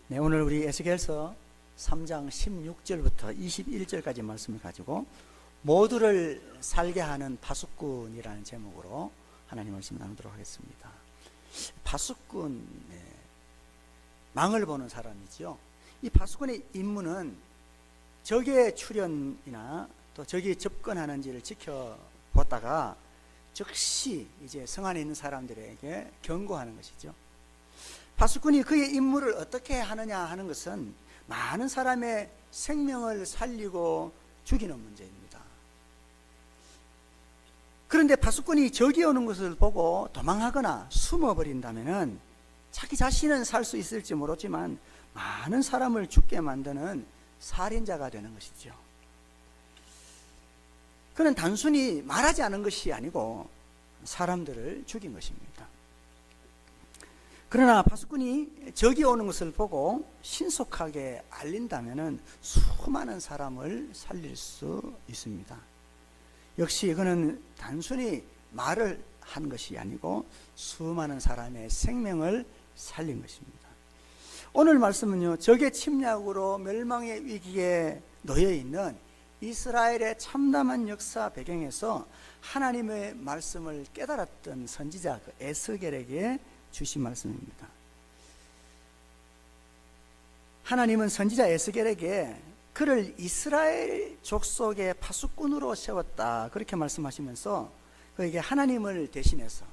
네, 오늘 우리 에스겔서 3장 16절부터 21절까지 말씀을 가지고 모두를 살게 하는 파수꾼이라는 제목으로 하나님 말씀 나누도록 하겠습니다. 파수꾼, 망을 보는 사람이죠. 이 파수꾼의 임무는 적의 출현이나 또 적이 접근하는지를 지켜보다가 즉시 이제 성 안에 있는 사람들에게 경고하는 것이죠. 파수꾼이 그의 임무를 어떻게 하느냐 하는 것은 많은 사람의 생명을 살리고 죽이는 문제입니다. 그런데 파수꾼이 적이 오는 것을 보고 도망하거나 숨어버린다면 자기 자신은 살 수 있을지 모르지만 많은 사람을 죽게 만드는 살인자가 되는 것이죠. 그는 단순히 말하지 않은 것이 아니고 사람들을 죽인 것입니다. 그러나 파수꾼이 적이 오는 것을 보고 신속하게 알린다면 수많은 사람을 살릴 수 있습니다. 역시 그는 단순히 말을 한 것이 아니고 수많은 사람의 생명을 살린 것입니다. 오늘 말씀은요, 적의 침략으로 멸망의 위기에 놓여 있는 이스라엘의 참담한 역사 배경에서 하나님의 말씀을 깨달았던 선지자 에스겔에게 주신 말씀입니다. 하나님은 선지자 에스겔에게 그를 이스라엘 족속의 파수꾼으로 세웠다, 그렇게 말씀하시면서 그에게 하나님을 대신해서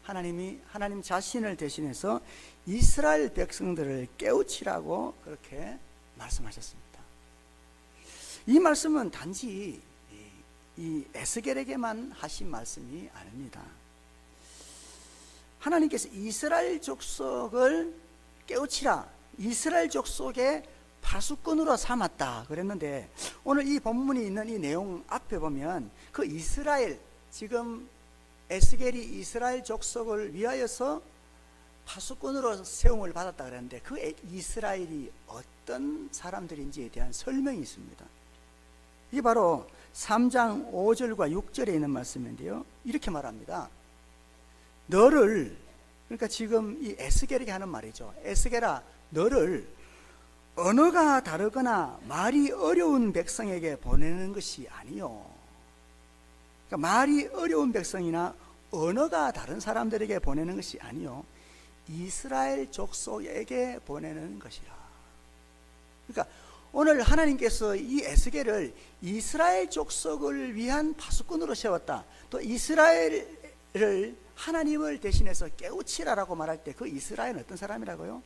하나님 자신을 대신해서 이스라엘 백성들을 깨우치라고 그렇게 말씀하셨습니다. 이 말씀은 단지 이 에스겔에게만 하신 말씀이 아닙니다. 하나님께서 이스라엘 족속을 깨우치라, 이스라엘 족속의 파수꾼으로 삼았다 그랬는데, 오늘 이 본문이 있는 이 내용 앞에 보면 그 이스라엘, 지금 에스겔이 이스라엘 족속을 위하여서 파수꾼으로 세움을 받았다 그랬는데 그 이스라엘이 어떤 사람들인지에 대한 설명이 있습니다. 이게 바로 3장 5절과 6절에 있는 말씀인데요, 이렇게 말합니다. 너를, 그러니까 지금 이 에스겔에게 하는 말이죠. 에스겔아, 너를 언어가 다르거나 말이 어려운 백성에게 보내는 것이 아니요. 그러니까 말이 어려운 백성이나 언어가 다른 사람들에게 보내는 것이 아니요, 이스라엘 족속에게 보내는 것이라. 그러니까 오늘 하나님께서 이 에스겔을 이스라엘 족속을 위한 파수꾼으로 세웠다. 또 이스라엘을 하나님을 대신해서 깨우치라라고 말할 때 그 이스라엘은 어떤 사람이라고요?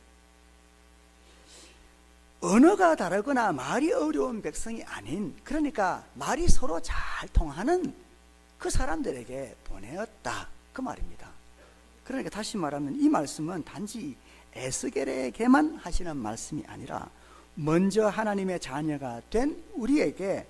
언어가 다르거나 말이 어려운 백성이 아닌, 그러니까 말이 서로 잘 통하는 그 사람들에게 보내었다, 그 말입니다. 그러니까 다시 말하면 이 말씀은 단지 에스겔에게만 하시는 말씀이 아니라 먼저 하나님의 자녀가 된 우리에게,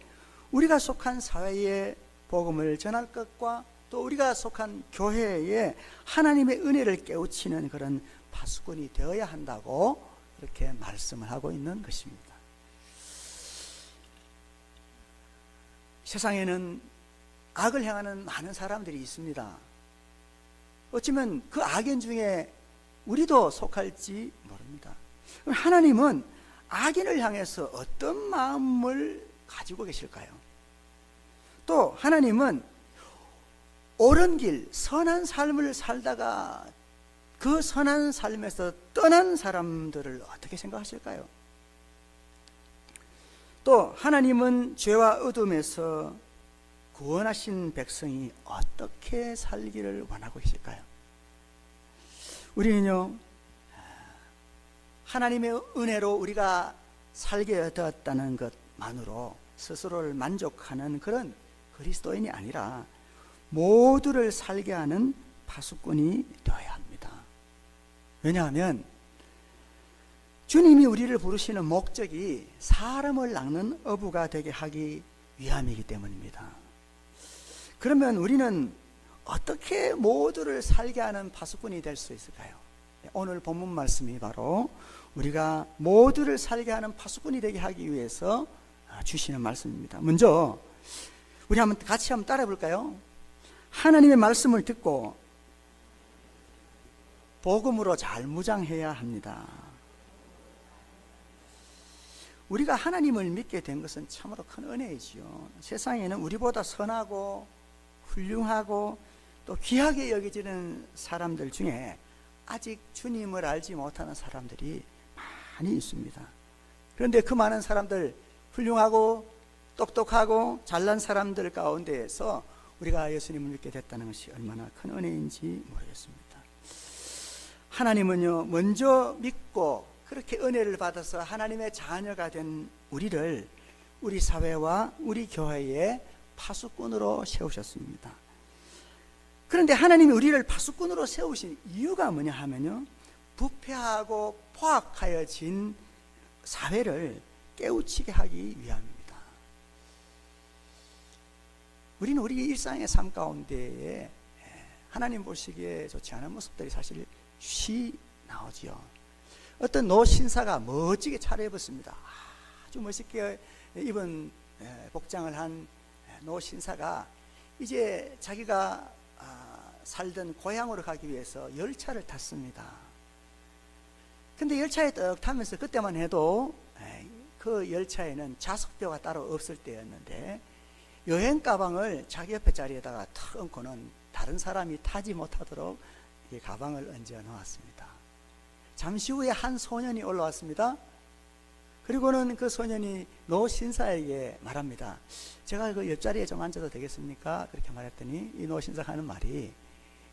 우리가 속한 사회에 복음을 전할 것과 또 우리가 속한 교회에 하나님의 은혜를 깨우치는 그런 파수꾼이 되어야 한다고 이렇게 말씀을 하고 있는 것입니다. 세상에는 악을 행하는 많은 사람들이 있습니다. 어쩌면 그 악인 중에 우리도 속할지 모릅니다. 하나님은 악인을 향해서 어떤 마음을 가지고 계실까요? 또 하나님은 옳은 길, 선한 삶을 살다가 그 선한 삶에서 떠난 사람들을 어떻게 생각하실까요? 또 하나님은 죄와 어둠에서 구원하신 백성이 어떻게 살기를 원하고 계실까요? 우리는요, 하나님의 은혜로 우리가 살게 되었다는 것만으로 스스로를 만족하는 그런 그리스도인이 아니라 모두를 살게 하는 파수꾼이 되어야 합니다. 왜냐하면 주님이 우리를 부르시는 목적이 사람을 낚는 어부가 되게 하기 위함이기 때문입니다. 그러면 우리는 어떻게 모두를 살게 하는 파수꾼이 될 수 있을까요? 오늘 본문 말씀이 바로 우리가 모두를 살게 하는 파수꾼이 되게 하기 위해서 주시는 말씀입니다. 먼저 우리 같이 한번 따라해 볼까요? 하나님의 말씀을 듣고 복음으로 잘 무장해야 합니다. 우리가 하나님을 믿게 된 것은 참으로 큰 은혜이지요. 세상에는 우리보다 선하고 훌륭하고 또 귀하게 여겨지는 사람들 중에 아직 주님을 알지 못하는 사람들이 많이 있습니다. 그런데 그 많은 사람들, 훌륭하고 똑똑하고 잘난 사람들 가운데에서 우리가 예수님을 믿게 됐다는 것이 얼마나 큰 은혜인지 모르겠습니다. 하나님은요, 먼저 믿고 그렇게 은혜를 받아서 하나님의 자녀가 된 우리를 우리 사회와 우리 교회의 파수꾼으로 세우셨습니다. 그런데 하나님이 우리를 파수꾼으로 세우신 이유가 뭐냐 하면요, 부패하고 포악하여진 사회를 깨우치게 하기 위함입니다. 우리는 우리 일상의 삶 가운데에 하나님 보시기에 좋지 않은 모습들이 사실 쉬 나오지요. 어떤 노 신사가 멋지게 차려입었습니다. 아주 멋있게 입은 복장을 한 노 신사가 이제 자기가 살던 고향으로 가기 위해서 열차를 탔습니다. 근데 열차에 떡 타면서 그때만 해도 그 열차에는 좌석표가 따로 없을 때였는데 여행 가방을 자기 옆에 자리에다가 탁 얹고는 다른 사람이 타지 못하도록 이 가방을 얹어 놓았습니다. 잠시 후에 한 소년이 올라왔습니다. 그리고는 그 소년이 노 신사에게 말합니다. 제가 그 옆자리에 좀 앉아도 되겠습니까? 그렇게 말했더니 이 노 신사가 하는 말이,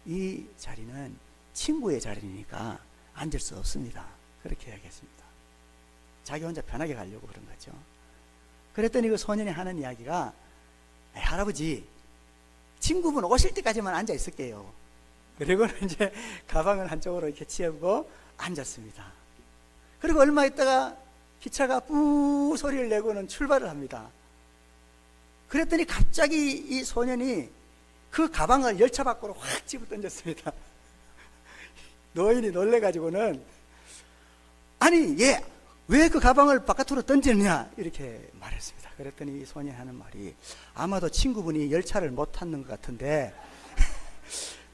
이 자리는 친구의 자리니까 앉을 수 없습니다. 그렇게 이야기했습니다. 자기 혼자 편하게 가려고 그런 거죠. 그랬더니 그 소년이 하는 이야기가, 할아버지, 친구분 오실 때까지만 앉아 있을게요. 그리고는 이제 가방을 한쪽으로 이렇게 치우고 앉았습니다. 그리고 얼마 있다가 기차가 뿌 소리를 내고는 출발을 합니다. 그랬더니 갑자기 이 소년이 그 가방을 열차 밖으로 확 집어 던졌습니다. 노인이 놀래가지고는, 아니 얘 왜 그 가방을 바깥으로 던졌느냐 이렇게 말했습니다. 그랬더니 이 소년이 하는 말이, 아마도 친구분이 열차를 못 탔는 것 같은데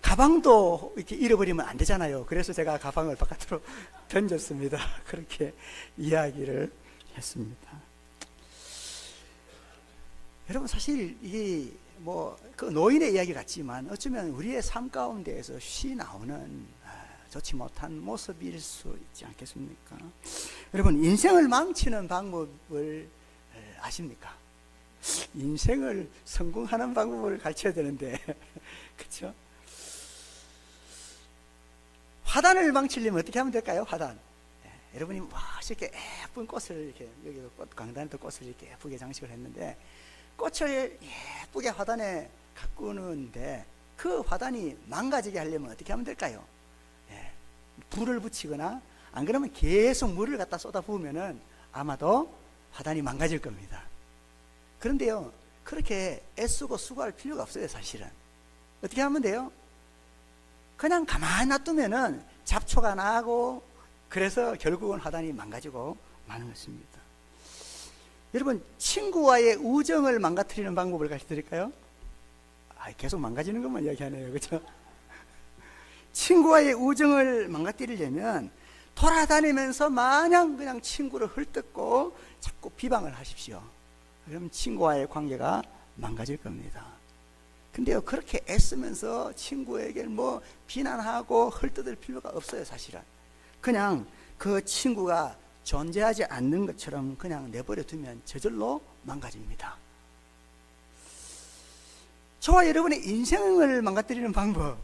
가방도 이렇게 잃어버리면 안 되잖아요. 그래서 제가 가방을 바깥으로 던졌습니다. 그렇게 이야기를 했습니다. 여러분, 사실 이게 그 노인의 이야기 같지만 어쩌면 우리의 삶 가운데에서 쉬 나오는 좋지 못한 모습일 수 있지 않겠습니까? 여러분, 인생을 망치는 방법을 아십니까? 인생을 성공하는 방법을 가르쳐야 되는데 그렇죠? 화단을 망치려면 어떻게 하면 될까요? 화단. 여러분이 이렇게 예쁜 꽃을 이렇게, 여기 강단에도 꽃을 이렇게 예쁘게 장식을 했는데 꽃을 예쁘게 화단에 가꾸는데 그 화단이 망가지게 하려면 어떻게 하면 될까요? 불을 붙이거나 안 그러면 계속 물을 갖다 쏟아 부으면은 아마도 화단이 망가질 겁니다. 그런데요, 그렇게 애쓰고 수고할 필요가 없어요. 사실은 어떻게 하면 돼요? 그냥 가만히 놔두면은 잡초가 나고, 그래서 결국은 화단이 망가지고 마는 것입니다. 여러분, 친구와의 우정을 망가뜨리는 방법을 가르쳐 드릴까요? 계속 망가지는 것만 이야기하네요. 그렇죠? 친구와의 우정을 망가뜨리려면 돌아다니면서 마냥 그냥 친구를 헐뜯고 자꾸 비방을 하십시오. 그러면 친구와의 관계가 망가질 겁니다. 근데요, 그렇게 애쓰면서 친구에게 비난하고 헐뜯을 필요가 없어요. 사실은 그냥 그 친구가 존재하지 않는 것처럼 그냥 내버려 두면 저절로 망가집니다. 저와 여러분의 인생을 망가뜨리는 방법,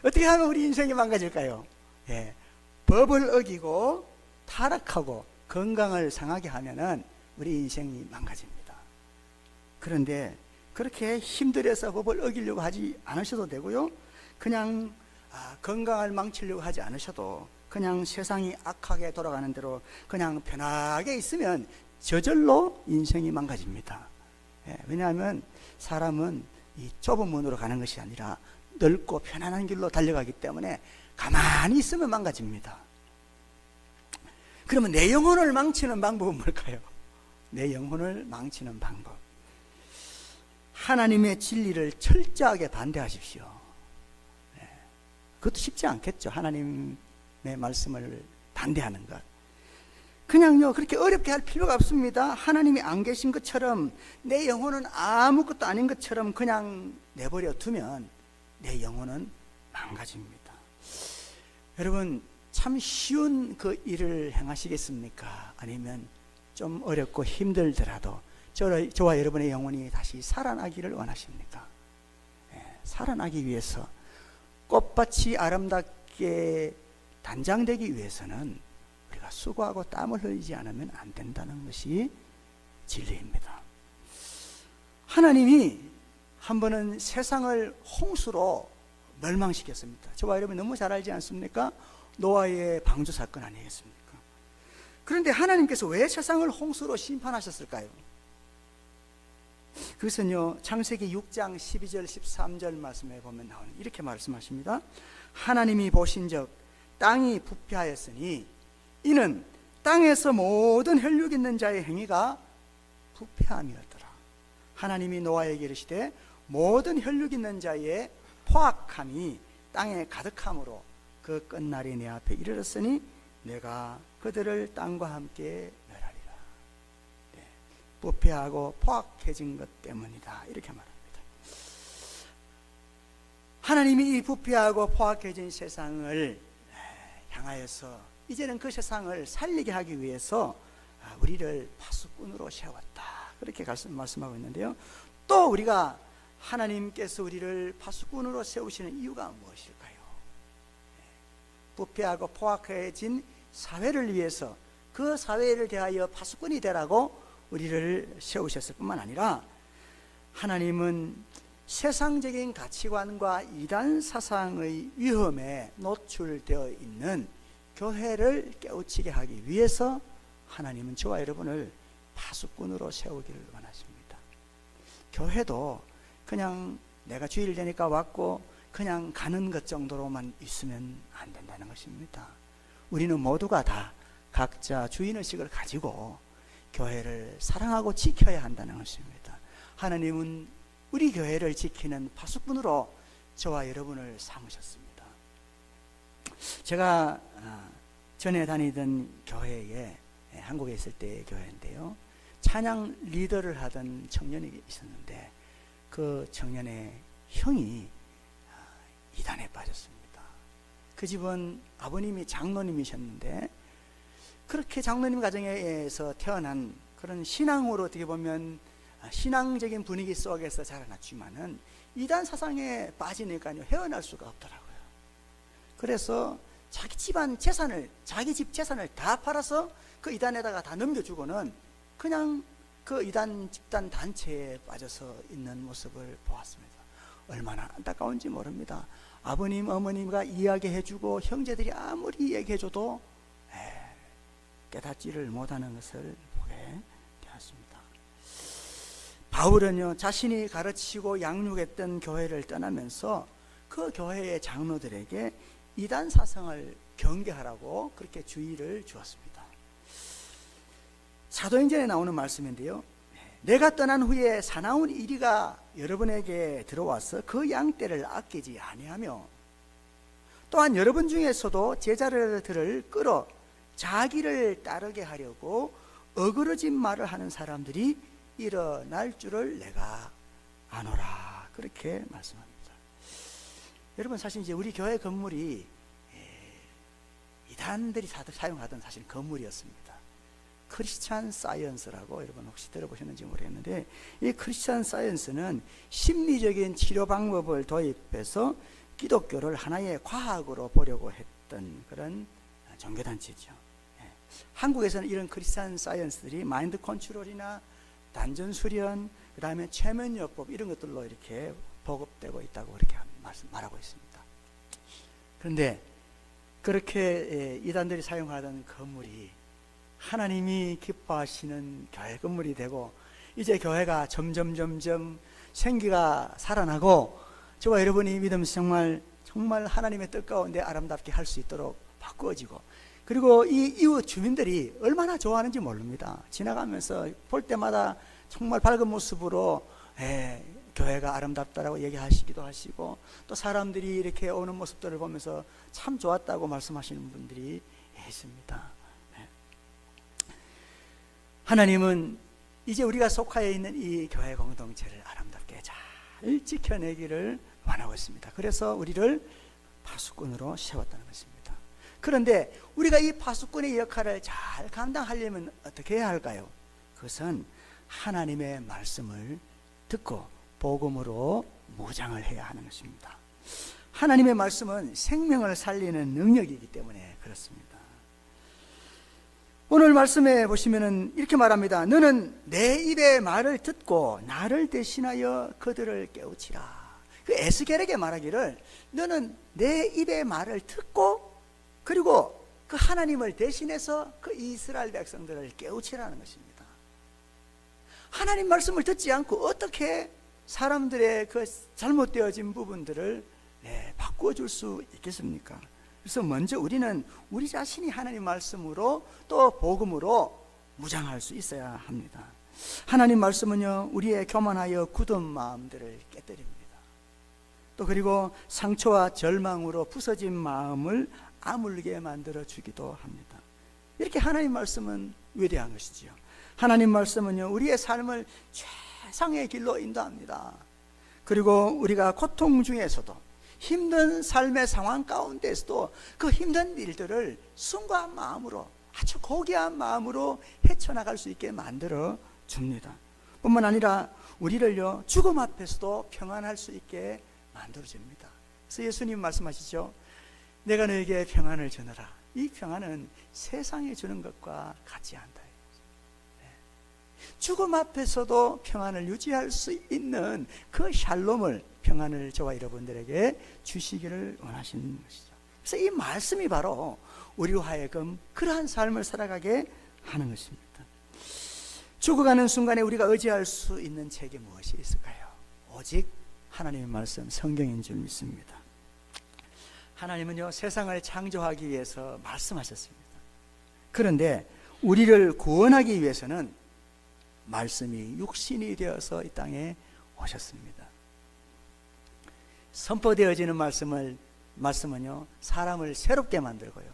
어떻게 하면 우리 인생이 망가질까요? 법을 어기고 타락하고 건강을 상하게 하면은 우리 인생이 망가집니다. 그런데 그렇게 힘들어서 법을 어기려고 하지 않으셔도 되고요, 그냥 건강을 망치려고 하지 않으셔도 그냥 세상이 악하게 돌아가는 대로 그냥 편하게 있으면 저절로 인생이 망가집니다. 왜냐하면 사람은 이 좁은 문으로 가는 것이 아니라 넓고 편안한 길로 달려가기 때문에 가만히 있으면 망가집니다. 그러면 내 영혼을 망치는 방법은 뭘까요? 내 영혼을 망치는 방법, 하나님의 진리를 철저하게 반대하십시오. 그것도 쉽지 않겠죠. 하나님의 말씀을 반대하는 것. 그냥요 그렇게 어렵게 할 필요가 없습니다. 하나님이 안 계신 것처럼, 내 영혼은 아무것도 아닌 것처럼 그냥 내버려 두면 내 영혼은 망가집니다. 여러분, 참 쉬운 그 일을 행하시겠습니까? 아니면 좀 어렵고 힘들더라도 저와 여러분의 영혼이 다시 살아나기를 원하십니까? 살아나기 위해서, 꽃밭이 아름답게 단장되기 위해서는 우리가 수고하고 땀을 흘리지 않으면 안 된다는 것이 진리입니다. 하나님이 한 번은 세상을 홍수로 멸망시켰습니다. 저와 여러분이 너무 잘 알지 않습니까? 노아의 방주 사건 아니겠습니까? 그런데 하나님께서 왜 세상을 홍수로 심판하셨을까요? 그것은요, 창세기 6장 12절 13절 말씀에 보면 나오는 이렇게 말씀하십니다. 하나님이 보신즉 땅이 부패하였으니 이는 땅에서 모든 혈육 있는 자의 행위가 부패함이었더라. 하나님이 노아에게 이르시되 모든 혈육 있는 자의 포악함이 땅에 가득함으로 그 끝날이 내 앞에 이르렀으니 내가 그들을 땅과 함께 멸하리라. 부패하고 포악해진 것 때문이다, 이렇게 말합니다. 하나님이 이 부패하고 포악해진 세상을 향하여서 이제는 그 세상을 살리게 하기 위해서 우리를 파수꾼으로 세웠다, 그렇게 말씀하고 있는데요. 또 우리가 하나님께서 우리를 파수꾼으로 세우시는 이유가 무엇일까요? 부패하고 포악해진 사회를 위해서, 그 사회를 대하여 파수꾼이 되라고 우리를 세우셨을 뿐만 아니라, 하나님은 세상적인 가치관과 이단 사상의 위험에 노출되어 있는 교회를 깨우치게 하기 위해서 하나님은 저와 여러분을 파수꾼으로 세우기를 원하십니다. 교회도 그냥 내가 주일 되니까 왔고 그냥 가는 것 정도로만 있으면 안 된다는 것입니다. 우리는 모두가 다 각자 주인의식을 가지고 교회를 사랑하고 지켜야 한다는 것입니다. 하나님은 우리 교회를 지키는 파수꾼으로 저와 여러분을 삼으셨습니다. 제가 전에 다니던 교회에, 한국에 있을 때의 교회인데요, 찬양 리더를 하던 청년이 있었는데 그 청년의 형이 이단에 빠졌습니다. 그 집은 아버님이 장로님이셨는데, 그렇게 장로님 가정에서 태어난 그런 신앙으로 어떻게 보면 신앙적인 분위기 속에서 자라났지만은 이단 사상에 빠지니까요 헤어날 수가 없더라고요. 그래서 자기 집안 재산을, 자기 집 재산을 다 팔아서 그 이단에다가 다 넘겨주고는 그냥 그 이단 집단 단체에 빠져서 있는 모습을 보았습니다. 얼마나 안타까운지 모릅니다. 아버님, 어머니가 이야기해주고 형제들이 아무리 얘기해줘도 깨닫지를 못하는 것을 보게 되었습니다. 바울은요, 자신이 가르치고 양육했던 교회를 떠나면서 그 교회의 장로들에게 이단 사상을 경계하라고 그렇게 주의를 주었습니다. 사도행전에 나오는 말씀인데요, 내가 떠난 후에 사나운 이리가 여러분에게 들어와서 그 양떼를 아끼지 아니하며, 또한 여러분 중에서도 제자들을 끌어 자기를 따르게 하려고 어그러진 말을 하는 사람들이 일어날 줄을 내가 아노라, 그렇게 말씀합니다. 여러분, 사실 이제 우리 교회 건물이 이단들이 사용하던 사실 건물이었습니다. 크리스찬 사이언스라고 여러분 혹시 들어보셨는지 모르겠는데, 이 크리스찬 사이언스는 심리적인 치료 방법을 도입해서 기독교를 하나의 과학으로 보려고 했던 그런 종교단체죠. 한국에서는 이런 크리스찬 사이언스들이 마인드 컨트롤이나 단전 수련, 그 다음에 최면요법, 이런 것들로 이렇게 보급되고 있다고 그렇게 말하고 있습니다. 그런데 그렇게 이단들이 사용하던 건물이 하나님이 기뻐하시는 교회 건물이 되고, 이제 교회가 점점 생기가 살아나고, 저와 여러분이 믿으면서 정말 하나님의 뜻 가운데 아름답게 할 수 있도록 바꾸어지고, 그리고 이 이웃 주민들이 얼마나 좋아하는지 모릅니다. 지나가면서 볼 때마다 정말 밝은 모습으로 교회가 아름답다라고 얘기하시기도 하시고, 또 사람들이 이렇게 오는 모습들을 보면서 참 좋았다고 말씀하시는 분들이 있습니다. 하나님은 이제 우리가 속하여 있는 이 교회 공동체를 아름답게 잘 지켜내기를 원하고 있습니다. 그래서 우리를 파수꾼으로 세웠다는 것입니다. 그런데 우리가 이 파수꾼의 역할을 잘 감당하려면 어떻게 해야 할까요? 그것은 하나님의 말씀을 듣고 복음으로 무장을 해야 하는 것입니다. 하나님의 말씀은 생명을 살리는 능력이기 때문에 그렇습니다. 오늘 말씀에 보시면은 이렇게 말합니다. 너는 내 입의 말을 듣고 나를 대신하여 그들을 깨우치라. 그 에스겔에게 말하기를 너는 내 입의 말을 듣고 그리고 그 하나님을 대신해서 그 이스라엘 백성들을 깨우치라는 것입니다. 하나님 말씀을 듣지 않고 어떻게 사람들의 그 잘못되어진 부분들을 바꿔줄 수 있겠습니까? 그래서 먼저 우리는 우리 자신이 하나님 말씀으로 또 복음으로 무장할 수 있어야 합니다. 하나님 말씀은요, 우리의 교만하여 굳은 마음들을 깨뜨립니다. 또 그리고 상처와 절망으로 부서진 마음을 아물게 만들어 주기도 합니다. 이렇게 하나님 말씀은 위대한 것이지요. 하나님 말씀은요, 우리의 삶을 최상의 길로 인도합니다. 그리고 우리가 고통 중에서도 힘든 삶의 상황 가운데서도 그 힘든 일들을 순수한 마음으로, 아주 고귀한 마음으로 헤쳐나갈 수 있게 만들어 줍니다. 뿐만 아니라 우리를요, 죽음 앞에서도 평안할 수 있게 만들어 줍니다. 그래서 예수님 말씀하시죠. 내가 너에게 평안을 주노라. 이 평안은 세상에 주는 것과 같지 않다. 죽음 앞에서도 평안을 유지할 수 있는 그 샬롬을, 평안을 저와 여러분들에게 주시기를 원하시는 것이죠. 그래서 이 말씀이 바로 우리로 하여금 그러한 삶을 살아가게 하는 것입니다. 죽어가는 순간에 우리가 의지할 수 있는 책이 무엇이 있을까요? 오직 하나님의 말씀, 성경인 줄 믿습니다. 하나님은요, 세상을 창조하기 위해서 말씀하셨습니다. 그런데 우리를 구원하기 위해서는 말씀이 육신이 되어서 이 땅에 오셨습니다. 선포되어지는 말씀은요, 사람을 새롭게 만들고요,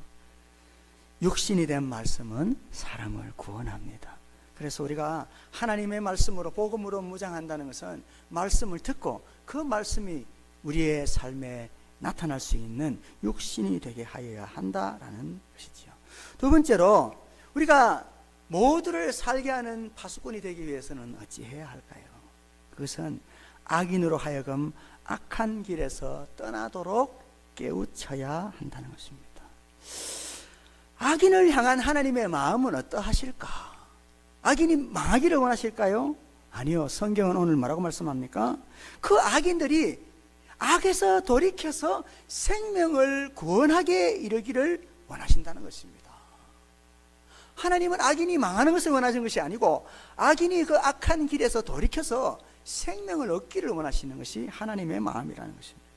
육신이 된 말씀은 사람을 구원합니다. 그래서 우리가 하나님의 말씀으로, 복음으로 무장한다는 것은 말씀을 듣고 그 말씀이 우리의 삶에 나타날 수 있는 육신이 되게 하여야 한다라는 것이지요. 두 번째로, 우리가 모두를 살게 하는 파수꾼이 되기 위해서는 어찌해야 할까요? 그것은 악인으로 하여금 악한 길에서 떠나도록 깨우쳐야 한다는 것입니다. 악인을 향한 하나님의 마음은 어떠하실까? 악인이 망하기를 원하실까요? 아니요. 성경은 오늘 뭐라고 말씀합니까? 그 악인들이 악에서 돌이켜서 생명을 구원하게 이르기를 원하신다는 것입니다. 하나님은 악인이 망하는 것을 원하시는 것이 아니고 악인이 그 악한 길에서 돌이켜서 생명을 얻기를 원하시는 것이 하나님의 마음이라는 것입니다.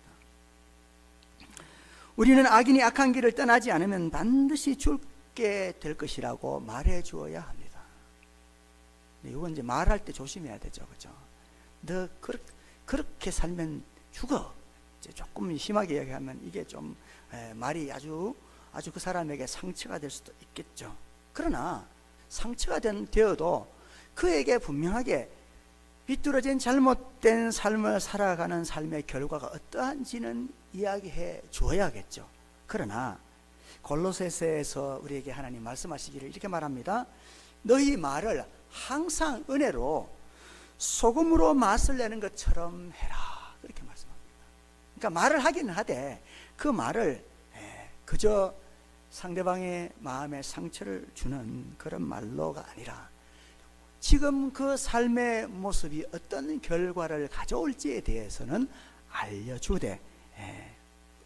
우리는 악인이 악한 길을 떠나지 않으면 반드시 죽게 될 것이라고 말해 주어야 합니다. 이건 이제 말할 때 조심해야 되죠, 그죠? 너 그렇게 살면 죽어. 이제 조금 심하게 얘기하면 이게 좀 말이 아주 그 사람에게 상처가 될 수도 있겠죠. 그러나 상처가 되어도 그에게 분명하게 비뚤어진 잘못된 삶을 살아가는 삶의 결과가 어떠한지는 이야기해 주어야겠죠. 그러나 골로새서에서 우리에게 하나님 말씀하시기를 이렇게 말합니다. 너희 말을 항상 은혜로 소금으로 맛을 내는 것처럼 해라. 그렇게 말씀합니다. 그러니까 말을 하기는 하되 그 말을 그저 상대방의 마음에 상처를 주는 그런 말로가 아니라 지금 그 삶의 모습이 어떤 결과를 가져올지에 대해서는 알려주되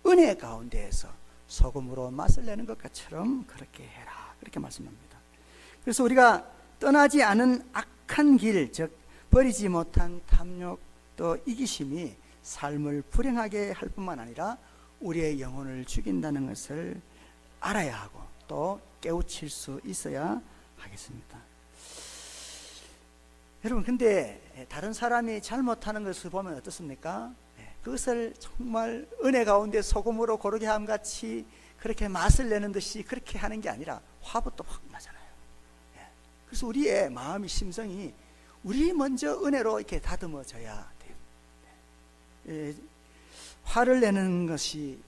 은혜 가운데에서 소금으로 맛을 내는 것처럼 그렇게 해라. 그렇게 말씀합니다. 그래서 우리가 떠나지 않은 악한 길, 즉 버리지 못한 탐욕 또 이기심이 삶을 불행하게 할 뿐만 아니라 우리의 영혼을 죽인다는 것을 알아야 하고 또 깨우칠 수 있어야 하겠습니다. 여러분, 근데 다른 사람이 잘못하는 것을 보면 어떻습니까? 그것을 정말 은혜 가운데 소금으로 고르게 함같이 그렇게 맛을 내는 듯이 그렇게 하는 게 아니라 화부터 확 나잖아요. 그래서 우리의 마음이 심성이 우리 먼저 은혜로 이렇게 다듬어져야 돼요. 예, 화를 내는 것이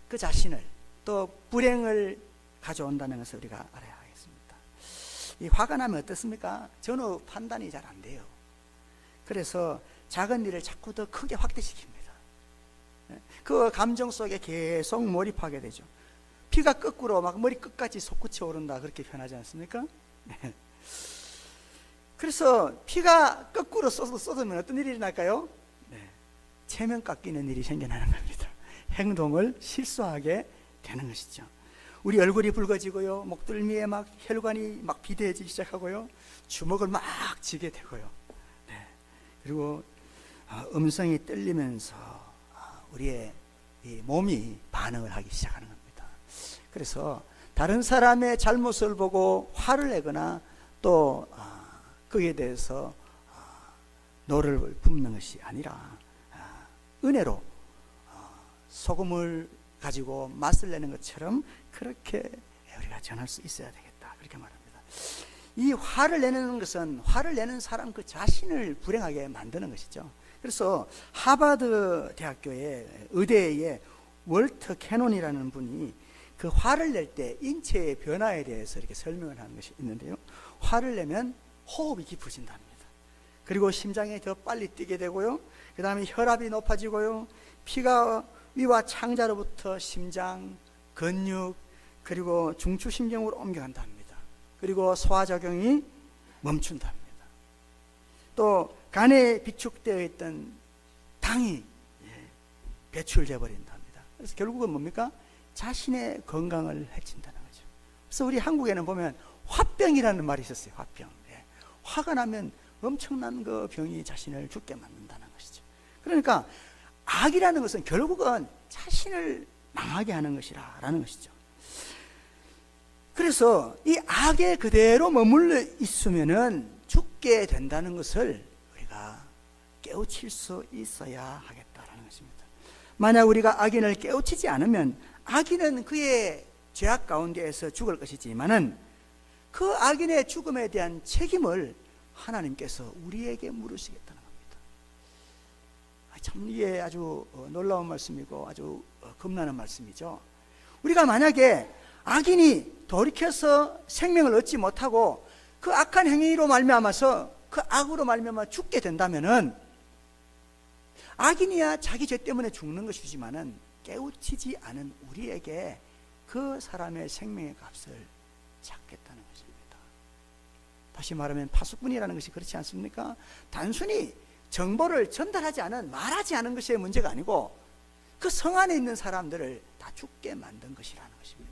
그 자신을 또 불행을 가져온다는 것을 우리가 알아야 하겠습니다. 이 화가 나면 어떻습니까? 전후 판단이 잘 안 돼요. 그래서 작은 일을 자꾸 더 크게 확대시킵니다. 그 감정 속에 계속 몰입하게 되죠. 피가 거꾸로 막 머리 끝까지 솟구쳐 오른다 그렇게 표현하지 않습니까? 그래서 피가 거꾸로 쏟으면 어떤 일이 일어날까요? 체면 깎이는 일이 생겨나는 겁니다. 행동을 실수하게 되는 것이죠. 우리 얼굴이 붉어지고요, 목덜미에 막 혈관이 막 비대해지기 시작하고요, 주먹을 막 쥐게 되고요. 그리고 음성이 떨리면서 우리의 이 몸이 반응을 하기 시작하는 겁니다. 그래서 다른 사람의 잘못을 보고 화를 내거나 또 거기에 대해서 노를 붓는 것이 아니라 은혜로 소금을 가지고 맛을 내는 것처럼 그렇게 우리가 전할 수 있어야 되겠다, 그렇게 말합니다. 이 화를 내는 것은 화를 내는 사람 그 자신을 불행하게 만드는 것이죠. 그래서 하버드 대학교의 의대의 월터 캐논이라는 분이 그 화를 낼 때 인체의 변화에 대해서 이렇게 설명을 하는 것이 있는데요, 화를 내면 호흡이 깊어진답니다. 그리고 심장이 더 빨리 뛰게 되고요, 그 다음에 혈압이 높아지고요, 피가 위와 창자로부터 심장, 근육, 그리고 중추신경으로 옮겨간답니다. 그리고 소화작용이 멈춘답니다. 또 간에 비축되어 있던 당이 배출돼 버린답니다. 그래서 결국은 뭡니까? 자신의 건강을 해친다는 거죠. 그래서 우리 한국에는 보면 화병이라는 말이 있었어요. 화병. 화가 나면 엄청난 그 병이 자신을 죽게 만든다는 것이죠. 그러니까 악이라는 것은 결국은 자신을 망하게 하는 것이라는 것이죠. 그래서 이 악에 그대로 머물러 있으면은 죽게 된다는 것을 우리가 깨우칠 수 있어야 하겠다라는 것입니다. 만약 우리가 악인을 깨우치지 않으면 악인은 그의 죄악 가운데에서 죽을 것이지만은 그 악인의 죽음에 대한 책임을 하나님께서 우리에게 물으시겠다는 겁니다. 참 이게 아주 놀라운 말씀이고 아주 겁나는 말씀이죠. 우리가 만약에 악인이 돌이켜서 생명을 얻지 못하고 그 악한 행위로 말미암아서 그 악으로 말미암아 죽게 된다면은 악인이야 자기 죄 때문에 죽는 것이지만은 깨우치지 않은 우리에게 그 사람의 생명의 값을 찾겠다는 것입니다. 다시 말하면 파수꾼이라는 것이 그렇지 않습니까? 단순히 정보를 전달하지 않은, 말하지 않은 것이 문제가 아니고 그 성 안에 있는 사람들을 다 죽게 만든 것이라는 것입니다.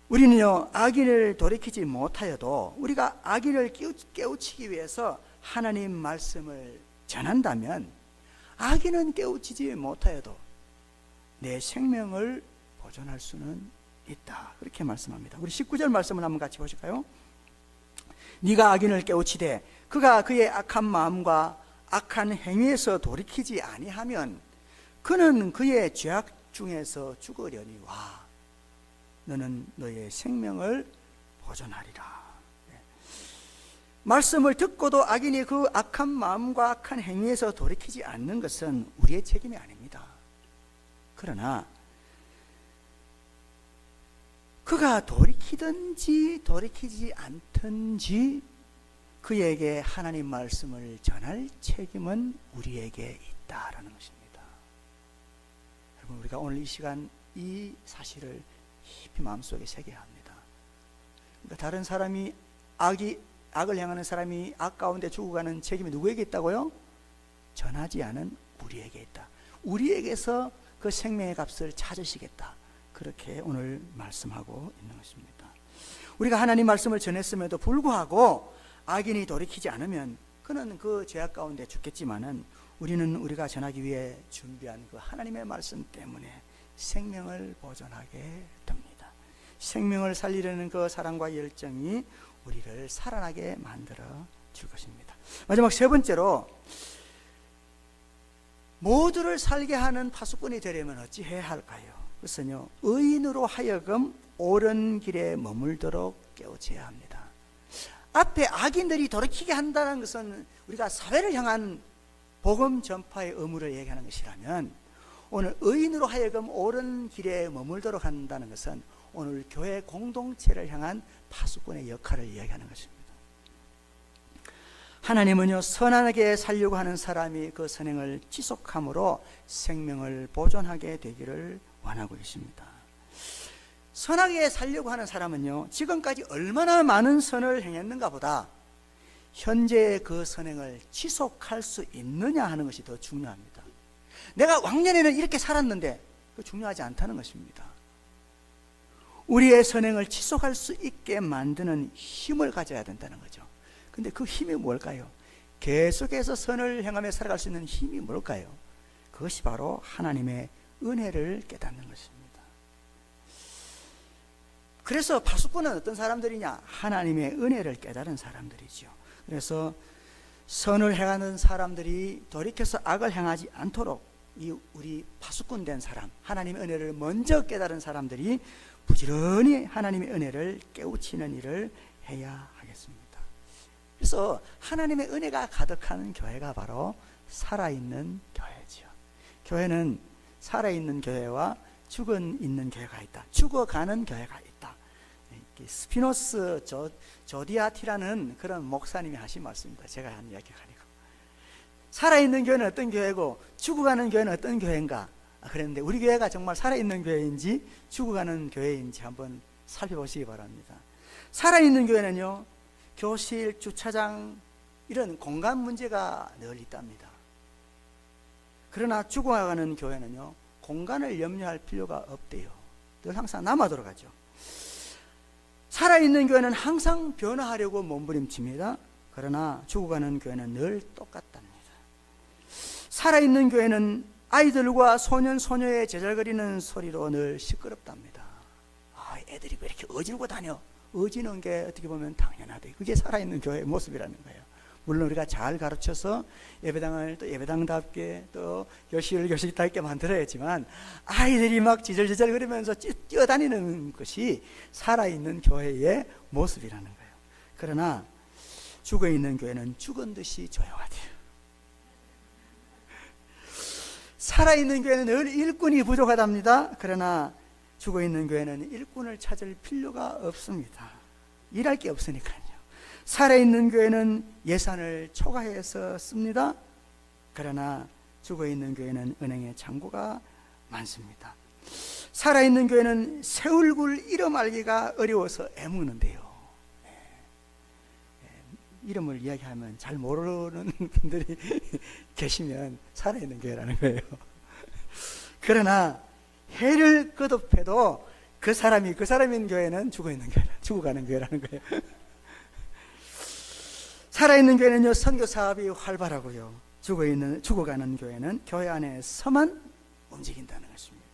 우리는요, 악인을 돌이키지 못하여도 우리가 악인을 깨우치기 위해서 하나님 말씀을 전한다면 악인은 깨우치지 못하여도 내 생명을 보존할 수는 있다, 그렇게 말씀합니다. 우리 19절 말씀을 한번 같이 보실까요? 네가 악인을 깨우치되 그가 그의 악한 마음과 악한 행위에서 돌이키지 아니하면 그는 그의 죄악 중에서 죽으려니와 너는 너의 생명을 보존하리라. 말씀을 듣고도 악인이 그 악한 마음과 악한 행위에서 돌이키지 않는 것은 우리의 책임이 아닙니다. 그러나 그가 돌이키든지 돌이키지 않든지 그에게 하나님 말씀을 전할 책임은 우리에게 있다라는 것입니다. 여러분, 우리가 오늘 이 시간 이 사실을 깊이 마음속에 새겨야 합니다. 그러니까 다른 사람이 악을 행하는 사람이 악 가운데 죽어가는 책임이 누구에게 있다고요? 전하지 않은 우리에게 있다. 우리에게서 그 생명의 값을 찾으시겠다, 그렇게 오늘 말씀하고 있는 것입니다. 우리가 하나님 말씀을 전했음에도 불구하고 악인이 돌이키지 않으면 그는 그 죄악 가운데 죽겠지만은 우리는 우리가 전하기 위해 준비한 그 하나님의 말씀 때문에 생명을 보존하게 됩니다. 생명을 살리려는 그 사랑과 열정이 우리를 살아나게 만들어 줄 것입니다. 마지막 세 번째로, 모두를 살게 하는 파수꾼이 되려면 어찌해야 할까요? 그것은요, 의인으로 하여금 옳은 길에 머물도록 깨우쳐야 합니다. 앞에 악인들이 돌이키게 한다는 것은 우리가 사회를 향한 복음 전파의 의무를 얘기하는 것이라면, 오늘 의인으로 하여금 옳은 길에 머물도록 한다는 것은 오늘 교회 공동체를 향한 파수꾼의 역할을 이야기하는 것입니다. 하나님은요, 선하게 살려고 하는 사람이 그 선행을 지속함으로 생명을 보존하게 되기를 원하고 계십니다. 선하게 살려고 하는 사람은요, 지금까지 얼마나 많은 선을 행했는가 보다 현재 그 선행을 지속할 수 있느냐 하는 것이 더 중요합니다. 내가 왕년에는 이렇게 살았는데 그 중요하지 않다는 것입니다. 우리의 선행을 지속할 수 있게 만드는 힘을 가져야 된다는 거죠. 근데 그 힘이 뭘까요? 계속해서 선을 행하며 살아갈 수 있는 힘이 뭘까요? 그것이 바로 하나님의 은혜를 깨닫는 것입니다. 그래서 파수꾼은 어떤 사람들이냐? 하나님의 은혜를 깨달은 사람들이죠. 그래서 선을 행하는 사람들이 돌이켜서 악을 행하지 않도록 우리 파수꾼 된 사람, 하나님의 은혜를 먼저 깨달은 사람들이 부지런히 하나님의 은혜를 깨우치는 일을 해야 하겠습니다. 그래서 하나님의 은혜가 가득한 교회가 바로 살아있는 교회죠. 교회는 살아있는 교회와 죽어 있는 교회가 있다. 죽어가는 교회가 있다. 스피노스 조디아티라는 그런 목사님이 하신 말씀입니다. 제가 한 이야기가 아니고. 살아있는 교회는 어떤 교회고 죽어가는 교회는 어떤 교회인가? 그랬는데 우리 교회가 정말 살아있는 교회인지 죽어가는 교회인지 한번 살펴보시기 바랍니다. 살아있는 교회는요, 교실, 주차장 이런 공간 문제가 늘 있답니다. 그러나 죽어가는 교회는요, 공간을 염려할 필요가 없대요. 늘 항상 남아 돌아가죠. 살아있는 교회는 항상 변화하려고 몸부림칩니다. 그러나 죽어가는 교회는 늘 똑같답니다. 살아있는 교회는 아이들과 소년, 소녀의 제잘거리는 소리로 늘 시끄럽답니다. 애들이 왜 이렇게 어지르고 다녀? 어지는 게 어떻게 보면 당연하대. 그게 살아있는 교회의 모습이라는 거예요. 물론 우리가 잘 가르쳐서 예배당을 또 예배당답게 또 교실을 교실답게 만들어야지만 아이들이 막 지절지절 거리면서 뛰어다니는 것이 살아있는 교회의 모습이라는 거예요. 그러나 죽어있는 교회는 죽은 듯이 조용하대요. 살아있는 교회는 늘 일꾼이 부족하답니다. 그러나 죽어있는 교회는 일꾼을 찾을 필요가 없습니다. 일할 게 없으니까요. 살아있는 교회는 예산을 초과해서 씁니다. 그러나 죽어있는 교회는 은행에 잔고가 많습니다. 살아있는 교회는 새 얼굴 이름 알기가 어려워서 애먹는데요. 이름을 이야기하면 잘 모르는 분들이 계시면 살아있는 교회라는 거예요. 그러나 해를 거듭해도 그 사람이 교회는 죽어가는 교회라는 거예요. 살아있는 교회는요, 선교 사업이 활발하고요, 죽어가는 교회는 교회 안에서만 움직인다는 것입니다.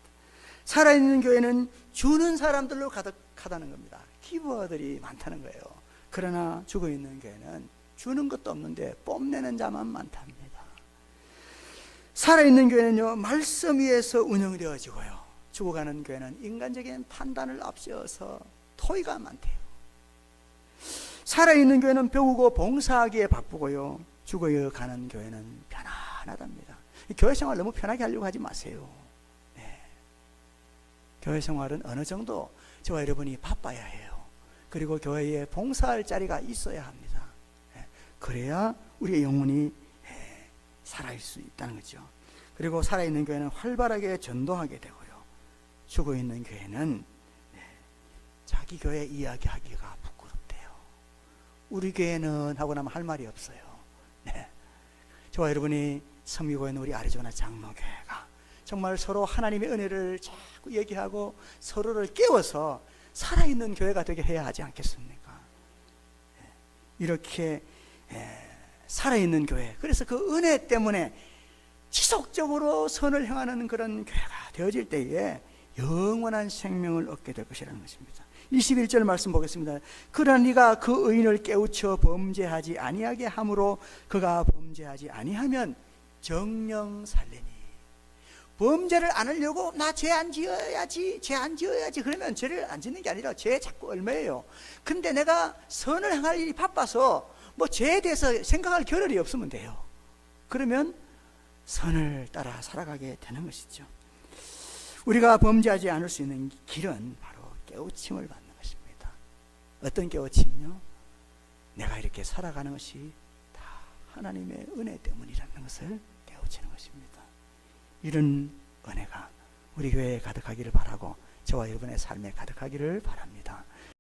살아있는 교회는 주는 사람들로 가득하다는 겁니다. 기부어들이 많다는 거예요. 그러나 죽어있는 교회는 주는 것도 없는데 뽐내는 자만 많답니다. 살아있는 교회는요, 말씀 위에서 운영되어지고요, 죽어가는 교회는 인간적인 판단을 앞세워서 토의가 많대요. 살아있는 교회는 배우고 봉사하기에 바쁘고요, 죽어가는 교회는 편안하답니다. 교회 생활 너무 편하게 하려고 하지 마세요. 교회 생활은 어느 정도 저와 여러분이 바빠야 해요. 그리고 교회에 봉사할 자리가 있어야 합니다. 그래야 우리의 영혼이 살아있을 수 있다는 거죠. 그리고 살아있는 교회는 활발하게 전도하게 되고요, 죽어있는 교회는 자기 교회 이야기하기가 부끄럽대요. 우리 교회는 하고 나면 할 말이 없어요. 저와 여러분이 섬기고 있는 우리 아리조나 장로교회가 정말 서로 하나님의 은혜를 자꾸 얘기하고 서로를 깨워서 살아있는 교회가 되게 해야 하지 않겠습니까? 이렇게 살아있는 교회, 그래서 그 은혜 때문에 지속적으로 선을 행하는 그런 교회가 되어질 때에 영원한 생명을 얻게 될 것이라는 것입니다. 21절 말씀 보겠습니다. 그러나 네가 그 의인을 깨우쳐 범죄하지 아니하게 함으로 그가 범죄하지 아니하면 정령 살리니. 범죄를 안 하려고 나 죄 안 지어야지, 죄 안 지어야지 그러면 죄를 안 짓는 게 아니라 죄 자꾸 얽매여요. 근데 내가 선을 행할 일이 바빠서 뭐 죄에 대해서 생각할 겨를이 없으면 돼요. 그러면 선을 따라 살아가게 되는 것이죠. 우리가 범죄하지 않을 수 있는 길은 바로 깨우침을 받는 것입니다. 어떤 깨우침이요? 내가 이렇게 살아가는 것이 다 하나님의 은혜 때문이라는 것을 깨우치는 것입니다. 이런 은혜가 우리 교회에 가득하기를 바라고 저와 여러분의 삶에 가득하기를 바랍니다.